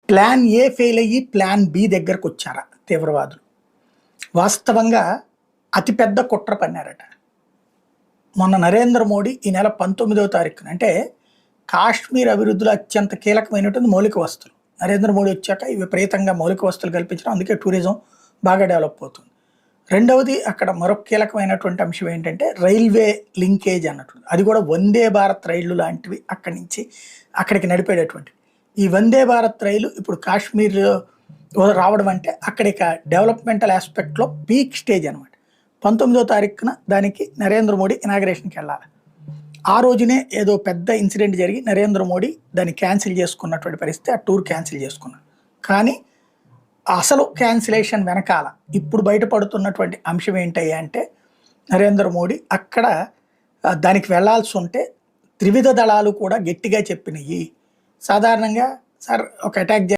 Plan A fail అయ్యి plan B దగ్గరకు వచ్చారా తీవ్రవాదులు? వాస్తవంగా అతిపెద్ద కుట్ర పన్నారట. మొన్న నరేంద్ర మోడీ ఈ నెల 19వ తారీఖున, అంటే కాశ్మీర్ అభివృద్ధిలో అత్యంత కీలకమైనటువంటి మౌలిక వస్తువులు. నరేంద్ర మోడీ వచ్చాక ఇవి విపరీతంగా మౌలిక వస్తువులు కల్పించడం, అందుకే టూరిజం బాగా డెవలప్ అవుతుంది. రెండవది అక్కడ మరొక కీలకమైనటువంటి అంశం ఏంటంటే రైల్వే లింకేజ్ అన్నట్టు. అది కూడా వందే భారత్ రైళ్లు లాంటివి అక్కడి నుంచి అక్కడికి నడిపేటటువంటి. ఈ వందే భారత్ రైలు ఇప్పుడు కాశ్మీర్ రావడం అంటే అక్కడ ఇక డెవలప్మెంటల్ ఆస్పెక్ట్లో పీక్ స్టేజ్ అనమాట. 19వ తారీఖున దానికి నరేంద్ర మోడీ ఇనాగ్రేషన్కి వెళ్ళాలి. ఆ రోజునే ఏదో పెద్ద ఇన్సిడెంట్ జరిగి నరేంద్ర మోడీ దాన్ని క్యాన్సిల్ చేసుకున్నటువంటి పరిస్థితి, ఆ టూర్ క్యాన్సిల్ చేసుకున్నారు. కానీ అసలు క్యాన్సిలేషన్ వెనకాల ఇప్పుడు బయటపడుతున్నటువంటి అంశం ఏంటయ్యా అంటే, నరేంద్ర మోడీ అక్కడ దానికి వెళ్లాల్సి ఉంటే త్రివిధ దళాలు కూడా గట్టిగా చెప్పినాయి. సాధారణంగా సార్ ఒక అటాక్